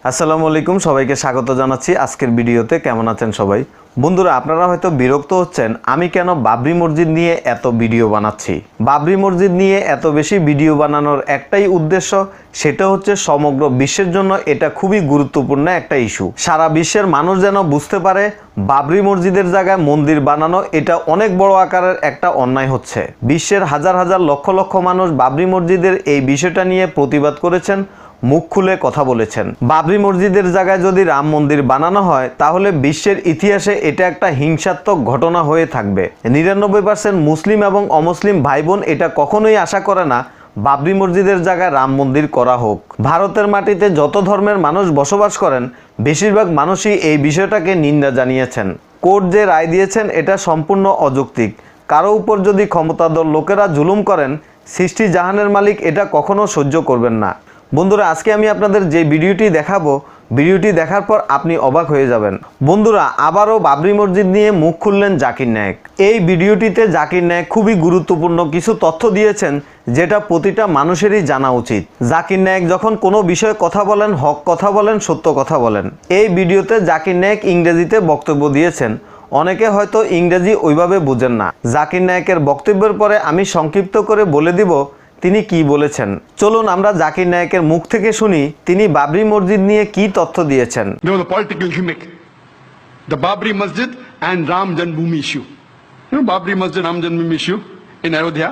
আসসালামু আলাইকুম, সবাইকে স্বাগত জানাচ্ছি আজকের ভিডিওতে। কেমন আছেন সবাই? বন্ধুরা, আপনারা হয়তো বিরক্ত হচ্ছেন আমি কেন বাবরি মসজিদ নিয়ে এত ভিডিও বানাচ্ছি। বাবরি মসজিদ নিয়ে এত বেশি ভিডিও বানানোর একটাই উদ্দেশ্য, সেটা হচ্ছে সমগ্র বিশ্বের জন্য এটা খুবই গুরুত্বপূর্ণ একটা ইস্যু। সারা বিশ্বের মানুষ যেন বুঝতে পারে বাবরি মসজিদের জায়গায় মন্দির বানানো এটা অনেক বড় আকারের একটা অন্যায় হচ্ছে। বিশ্বের হাজার হাজার লক্ষ লক্ষ মানুষ বাবরি মসজিদের এই বিষয়টা নিয়ে প্রতিবাদ করেছেন, মুখ খুলে কথা বলেছেন। বাবরি মসজিদের জায়গায় যদি রাম মন্দির বানানো হয় তাহলে বিশ্বের ইতিহাসে এটা একটা হিংসাত্মক ঘটনা হয়ে থাকবে। 99% মুসলিম এবং অমুসলিম ভাই বোন এটা কখনোই আশা করে না বাবরি মসজিদের জায়গায় রাম মন্দির করা হোক। ভারতের মাটিতে যত ধর্মের মানুষ বসবাস করেন বেশিরভাগ মানুষই এই বিষয়টাকে নিন্দা জানিয়েছেন। কোর্ট যে রায় দিয়েছেন এটা সম্পূর্ণ অযৌক্তিক। কারো উপর যদি ক্ষমতাধর লোকেরা জুলুম করেন, সৃষ্টি জাহানের মালিক এটা কখনো সহ্য করবেন না। বন্ধুরা, আজকে আমি আপনাদের যে ভিডিওটি দেখাবো, ভিডিওটি দেখার পর আপনি অবাক হয়ে যাবেন। বন্ধুরা, আবারও বাবরি মসজিদ নিয়ে মুখ খুললেন জাকির নায়েক। এই ভিডিওটিতে জাকির নায়েক খুবই গুরুত্বপূর্ণ কিছু তথ্য দিয়েছেন যেটা প্রতিটা মানুষেরই জানা উচিত। জাকির নায়েক যখন কোনো বিষয়ে কথা বলেন, হক কথা বলেন, সত্য কথা বলেন। এই ভিডিওতে জাকির নায়েক ইংরেজিতে বক্তব্য দিয়েছেন। অনেকে হয়তো ইংরেজি ওইভাবে বুঝেন না। জাকির নায়েকের বক্তব্যের পরে আমি সংক্ষিপ্ত করে বলে দিব তিনি কি বলেছেন। চলুন আমরা জাকির নায়েকের মুখ থেকে শুনি তিনি বাবরি মসজিদ নিয়ে কি তথ্য দিয়েছেন। There was a political gimmick, the Babri Masjid and Ram Janmabhoomi issue. You know Babri Masjid, Ram Janmabhoomi issue in Ayodhya.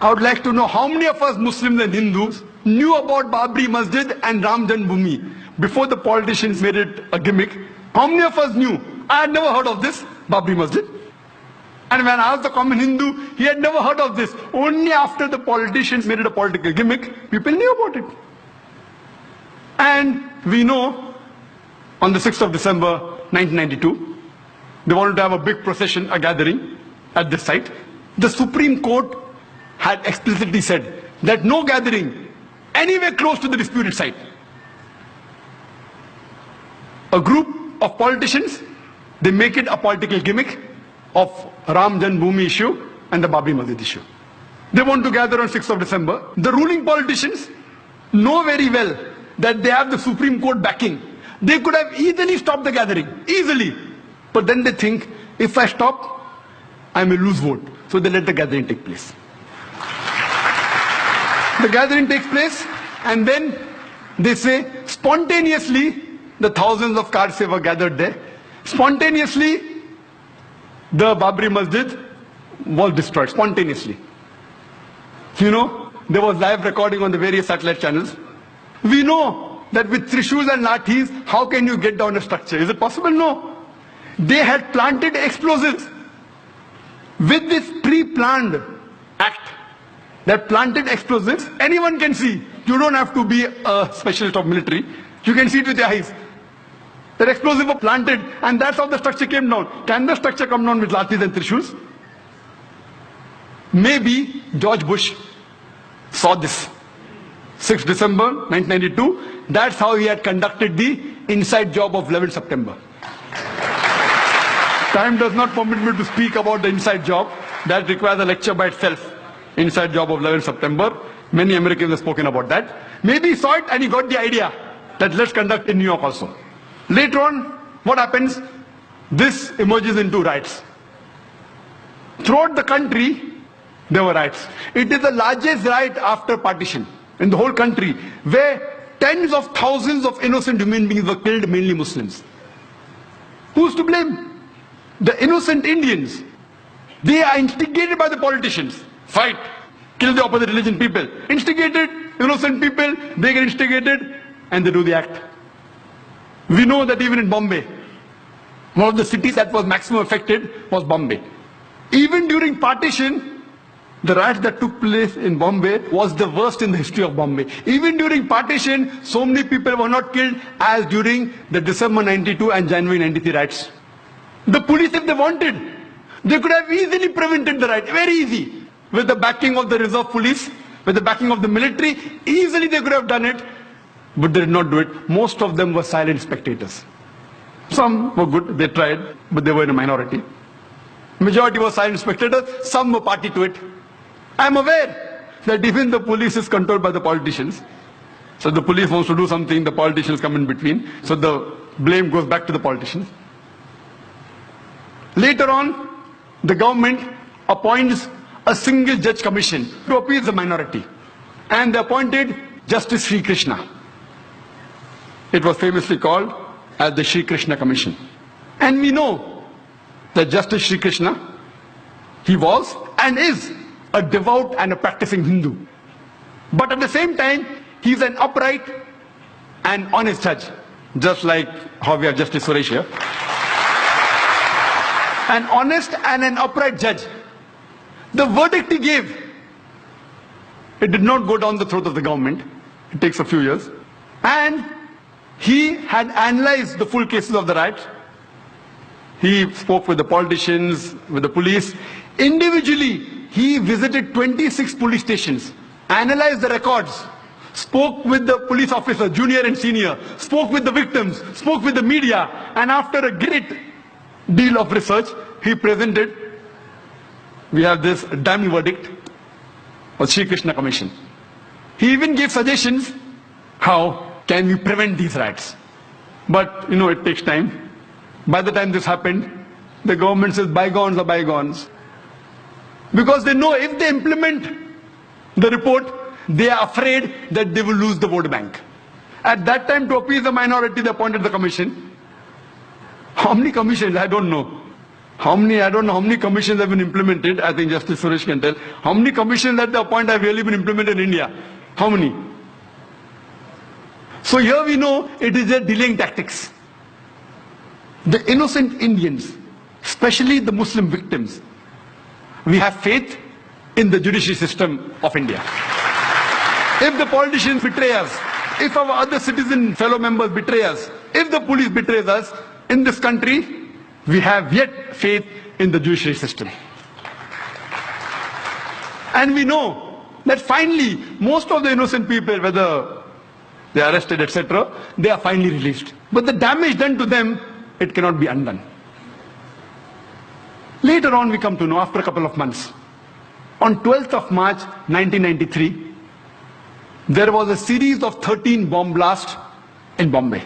I would like to know how many of us Muslims and Hindus knew about Babri Masjid and Ram Janmabhoomi before the politicians made it a gimmick. How many of us knew? I had never heard of this Babri Masjid. And when I asked the common Hindu, he had never heard of this. Only after the politicians made it a political gimmick, people knew about it. And we know on the 6th of December 1992, they wanted to have a big procession, a gathering at this site. The Supreme Court had explicitly said that no gathering anywhere close to the disputed site. A group of politicians, they make it a political gimmick of Ram Janmabhoomi issue and the Babri Masjid issue. They want to gather on 6th of December. The ruling politicians know very well that they have the Supreme Court backing. They could have easily stopped the gathering, easily. But then they think, if I stop, I may lose vote. So they let the gathering take place. The gathering takes place and then they say, spontaneously, the thousands of cars were gathered there. Spontaneously, the Babri Masjid was destroyed spontaneously. You know, there was live recording on the various satellite channels. We know that with trishuls and lathis, how can you get down a structure? Is it possible? No. They had planted explosives. With this pre-planned act, that planted explosives, anyone can see. You don't have to be a specialist of military. You can see it with your eyes. That explosive was planted and that's how the structure came down. Can the structure come down with lathis and trishuls? Maybe George Bush saw this. 6th December 1992, that's how he had conducted the inside job of 11th September. Time does not permit me to speak about the inside job. That requires a lecture by itself. Inside job of 11th September. Many Americans have spoken about that. Maybe he saw it and he got the idea that let's conduct in New York also. Later on, what happens? This emerges into riots. Throughout the country, there were riots. It is the largest riot after partition in the whole country, where tens of thousands of innocent human beings were killed, mainly Muslims. Who's to blame? The innocent Indians. They are instigated by the politicians. Fight, kill the opposite religion people. Instigated, innocent people, they get instigated and they do the act. We know that even in Bombay, one of the cities that was maximum affected was Bombay. Even during partition, the riots that took place in Bombay was the worst in the history of Bombay. Even during partition, so many people were not killed as during the December 92 and January 93 riots. The police, if they wanted, they could have easily prevented the riot, very easy. With the backing of the reserve police, with the backing of the military, easily they could have done it. But they did not do it. Most of them were silent spectators. Some were good, they tried, but they were in a minority. Majority were silent spectators, some were party to it. I am aware that even the police is controlled by the politicians. So the police wants to do something, the politicians come in between. So the blame goes back to the politicians. Later on, the government appoints a single judge commission to appease the minority. And they appointed Justice Sri Krishna. It was famously called as the Sri Krishna Commission. And we know that Justice Sri Krishna, he was and is a devout and a practicing Hindu. But at the same time, he is an upright and honest judge, just like how we have Justice Suresh here. An honest and an upright judge. The verdict he gave, it did not go down the throat of the government. It takes a few years. And he had analyzed the full cases of the riots. He spoke with the politicians, with the police. Individually, he visited 26 police stations, analyzed the records, spoke with the police officers, junior and senior, spoke with the victims, spoke with the media, and after a great deal of research, he presented, we have this damning verdict of Sri Krishna Commission. He even gave suggestions, how can we prevent these riots? But, it takes time. By the time this happened, the government says bygones are bygones. Because they know if they implement the report, they are afraid that they will lose the vote bank. At that time, to appease the minority, they appointed the commission. How many commissions? I don't know. I don't know how many commissions have been implemented. I think Justice Suresh can tell. How many commissions that they appoint have really been implemented in India? How many? So here we know it is their delaying tactics. The innocent Indians, especially the Muslim victims, we have faith in the judiciary system of India. If the politicians betray us, if our other citizen fellow members betray us, if the police betrays us, in this country, we have yet faith in the judiciary system. And we know that finally, most of the innocent people, whether they are arrested, etc., they are finally released. But the damage done to them, it cannot be undone. Later on, we come to know, after a couple of months, on 12th of March 1993, there was a series of 13 bomb blasts in Bombay,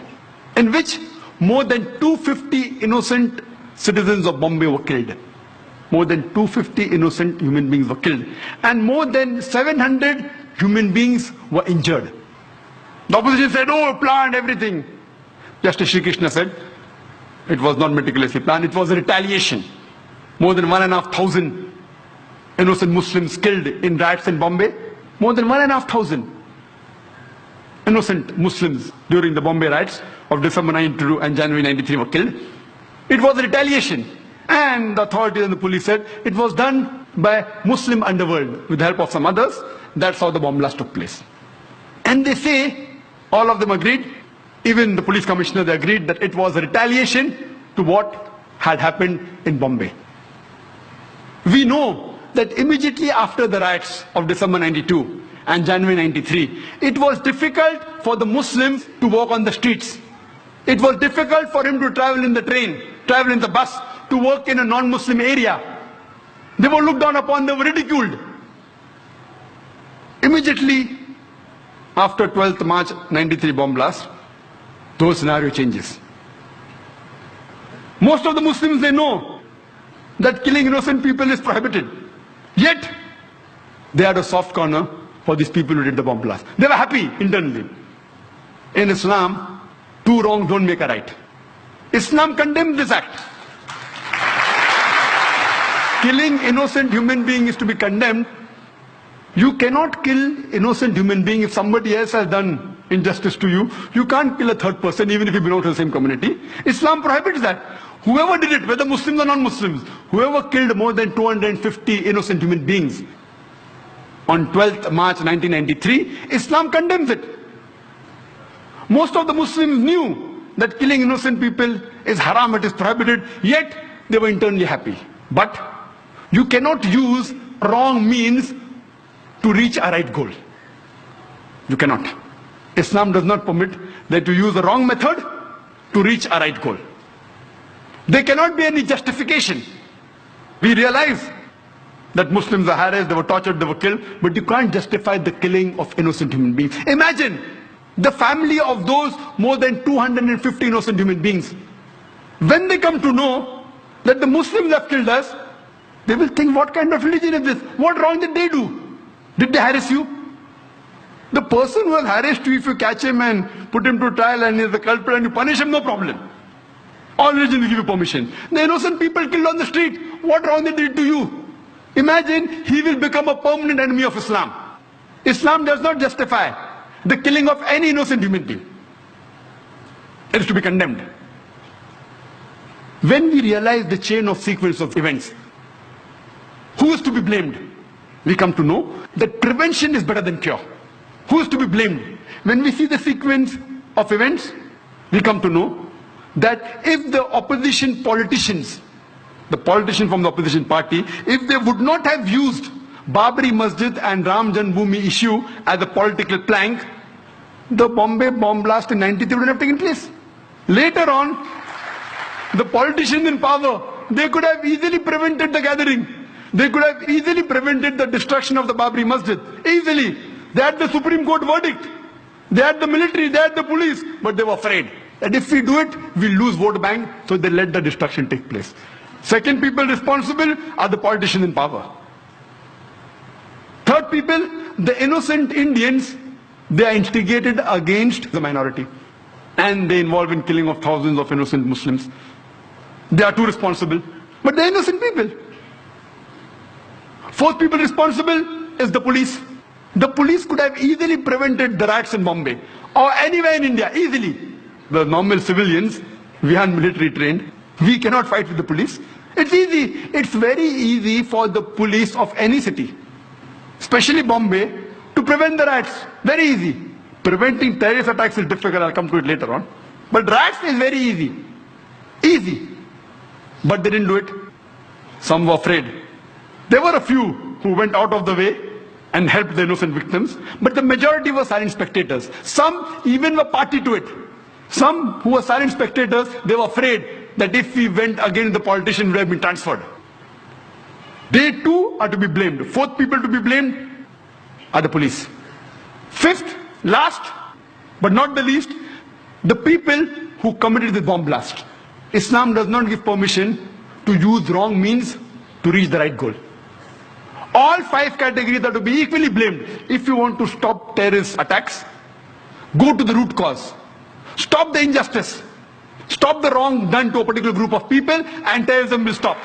in which more than 250 innocent citizens of Bombay were killed. More than 250 innocent human beings were killed. And more than 700 human beings were injured. The opposition said, oh, planned everything. Justice Sri Krishna said, it was not meticulously planned, it was a retaliation. More than 1,500 innocent Muslims killed in riots in Bombay. More than 1,500 innocent Muslims during the Bombay riots of December 92 and January 93 were killed. It was a retaliation. And the authorities and the police said it was done by Muslim underworld with the help of some others. That's how the bomb blast took place. And they say, all of them agreed, even the police commissioner, they agreed that it was a retaliation to what had happened in Bombay. We know that immediately after the riots of December 92 and January 93, it was difficult for the Muslims to walk on the streets. It was difficult for him to travel in the train, travel in the bus, to work in a non-Muslim area. They were looked down upon, they were ridiculed. Immediately after 12th March 93 bomb blast, those scenario changes. Most of the Muslims, they know that killing innocent people is prohibited. Yet, they had a soft corner for these people who did the bomb blast. They were happy internally. In Islam, two wrongs don't make a right. Islam condemns this act. Killing innocent human being is to be condemned. You cannot kill innocent human being if somebody else has done injustice to you. You can't kill a third person even if you belong to the same community. Islam prohibits that. Whoever did it, whether Muslims or non-Muslims, whoever killed more than 250 innocent human beings on 12th March 1993, Islam condemns it. Most of the Muslims knew that killing innocent people is haram, it is prohibited, yet they were internally happy. But you cannot use wrong means to reach a right goal. You cannot. Islam does not permit that you use the wrong method to reach a right goal. There cannot be any justification. We realize that Muslims are harassed, they were tortured, they were killed, but you can't justify the killing of innocent human beings. Imagine the family of those more than 250 innocent human beings. When they come to know that the Muslims have killed us, they will think, what kind of religion is this? What wrong did they do? Did they harass you? The person who has harassed you, if you catch him and put him to trial and he is the culprit and you punish him, no problem. All religions will give you permission. The innocent people killed on the street, what wrong they did to you? Imagine he will become a permanent enemy of Islam. Islam does not justify the killing of any innocent human being. It is to be condemned. When we realize the chain of sequence of events, who is to be blamed? We come to know that prevention is better than cure. Who is to be blamed? When we see the sequence of events, we come to know that if the opposition politicians, the politician from the opposition party, if they would not have used Babri Masjid and Ram Janmabhoomi issue as a political plank, the Bombay bomb blast in 93 would have taken place. Later on, the politicians in power, they could have easily prevented the gathering. They could have easily prevented the destruction of the Babri Masjid. Easily. They had the Supreme Court verdict. They had the military, they had the police, but they were afraid that if we do it, we'll lose vote bank, so they let the destruction take place. Second people responsible are the politicians in power. Third people, the innocent Indians, they are instigated against the minority. And they involve in killing of thousands of innocent Muslims. They are too responsible. But they're innocent people. Fourth people responsible is the police. The police could have easily prevented the riots in Bombay or anywhere in India, easily. The normal civilians, we are military trained. We cannot fight with the police. It's easy. It's very easy for the police of any city, especially Bombay, to prevent the riots. Very easy. Preventing terrorist attacks is difficult. I'll come to it later on. But riots is very easy. Easy. But they didn't do it. Some were afraid. There were a few who went out of the way and helped the innocent victims, but the majority were silent spectators. Some even were party to it. Some who were silent spectators, they were afraid that if we went against the politician, we would have been transferred. They too are to be blamed. Fourth people to be blamed are the police. Fifth, last, but not the least, the people who committed the bomb blast. Islam does not give permission to use wrong means to reach the right goal. All five categories are to be equally blamed. If you want to stop terrorist attacks, go to the root cause. Stop the injustice. Stop the wrong done to a particular group of people and terrorism will stop.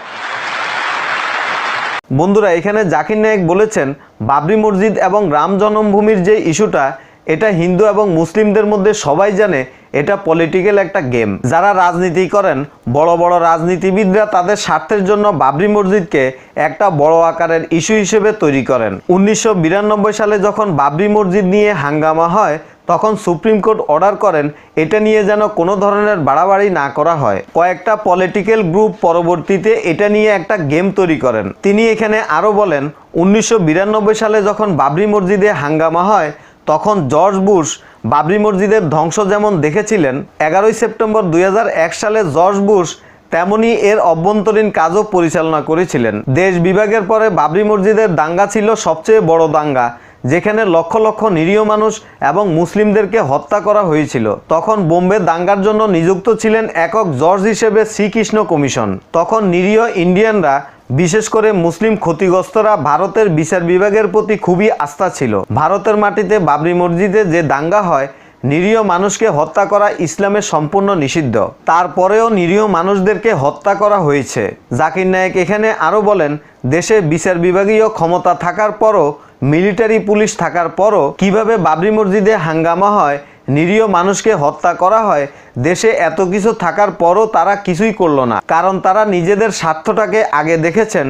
বন্ধুরা, এখানে জাকির নায়েক বলেছেন বাবরি মসজিদ এবং রাম জন্মভূমির যে ইস্যুটা, এটা হিন্দু এবং মুসলিমদের মধ্যে সবাই জানে এটা পলিটিক্যাল একটা গেম। যারা রাজনীতি করেন, বড় বড় রাজনীতিবিদরা তাদের স্বার্থের জন্য বাবরি মসজিদকে একটা বড় আকারের ইস্যু হিসেবে তৈরি করেন। 1992 সালে যখন বাবরি মসজিদ নিয়ে হাঙ্গামা হয়, তখন সুপ্রিম কোর্ট অর্ডার করেন এটা নিয়ে যেন কোনো ধরনের বাড়াবাড়ি না করা হয়। কয়েকটা পলিটিক্যাল গ্রুপ পরবর্তীতে এটা নিয়ে একটা গেম তৈরি করেন। তিনি এখানে আরও বলেন 1992 সালে যখন বাবরি মসজিদে হাঙ্গামা হয়, তখন জর্জ বুশ বাবরি মসজিদের ধ্বংস যেমন দেখেছিলেন, 11 সেপ্টেম্বর 2001 সালে জর্জ বুশ তেমনি এর অভ্যন্তরীণ কাজও পরিচালনা করেছিলেন। দেশ বিভাগের পরে বাবরি মসজিদের দাঙ্গা ছিল সবচেয়ে বড় দাঙ্গা, যেখানে লক্ষ লক্ষ নিরীহ মানুষ এবং মুসলিমদেরকে হত্যা করা হয়েছিল। তখন বোম্বে দাঙ্গার জন্য নিযুক্ত ছিলেন একক জজ হিসেবে শ্রীকৃষ্ণ কমিশন। তখন নিরীহ ইন্ডিয়ানরা, বিশেষ করে মুসলিম ক্ষতিগ্রস্তরা ভারতের বিচার বিভাগের প্রতি খুবই আস্থা ছিল। ভারতের মাটিতে বাবরি মসজিদে যে দাঙ্গা হয়, নিরীহ মানুষকে হত্যা করা ইসলামে সম্পূর্ণ নিষিদ্ধ। তারপরেও নিরীহ মানুষদেরকে হত্যা করা হয়েছে। জাকির নায়েক এখানে আরও বলেন, দেশে বিচার বিভাগীয় ক্ষমতা থাকার পরও, মিলিটারি পুলিশ থাকার পরও কিভাবে বাবরি মসজিদে হাঙ্গামা হয়, নিরীহ মানুষকে হত্যা করা হয়, দেশে এত কিছু থাকার পরও তারা কিছুই করলো না। কারণ তারা নিজেদের স্বার্থটাকে আগে দেখেছেন,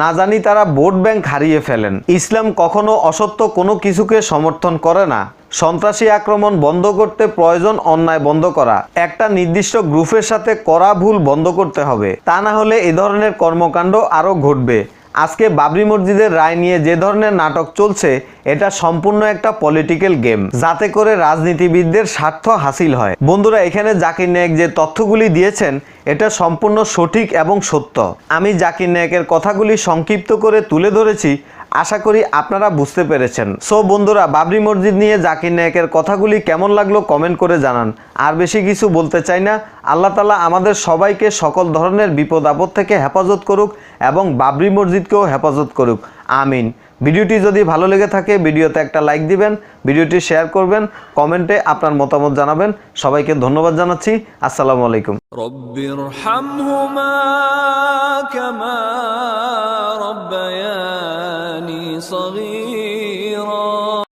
না জানি তারা ভোট ব্যাংক হারিয়ে ফেলেন। ইসলাম কখনো অসত্য কোনো কিছুকে সমর্থন করে না। সন্ত্রাসী আক্রমণ বন্ধ করতে প্রয়োজন অন্যায় বন্ধ করা। একটা নির্দিষ্ট গ্রুপের সাথে করা ভুল বন্ধ করতে হবে, তা না হলে এ ধরনের কর্মকাণ্ড আরও ঘটবে। আজকে বাবরি মসজিদের রায় নিয়ে যে ধরনের নাটক চলছে, এটা সম্পূর্ণ একটা পলিটিক্যাল গেম, যাতে করে রাজনীতিবিদদের স্বার্থ হাসিল হয়। বন্ধুরা, এখানে জাকির নায়েক যে তথ্যগুলি দিয়েছেন এটা সম্পূর্ণ সঠিক এবং সত্য। আমি জাকির নায়েকের কথাগুলি সংক্ষিপ্ত করে তুলে ধরেছি। আশা করি আপনারা বুঝতে পেরেছেন। সো বন্ধুরা, বাবরি মসজিদ নিয়ে জাকির নায়েকের কথাগুলি কেমন লাগলো কমেন্ট করে জানান। আর বেশি কিছু বলতে চাই না। আল্লাহ তাআলা আমাদের সবাইকে সকল ধরনের বিপদ আপদ থেকে হেফাজত করুক এবং বাবরি মসজিদকেও হেফাজত করুক, আমিন। ভিডিওটি যদি ভালো লেগে থাকে ভিডিওতে একটা লাইক দিবেন, ভিডিওটি শেয়ার করবেন, কমেন্টে আপনার মতামত জানাবেন। সবাইকে ধন্যবাদ জানাচ্ছি। আসসালামু আলাইকুম। رب ارحمهما كما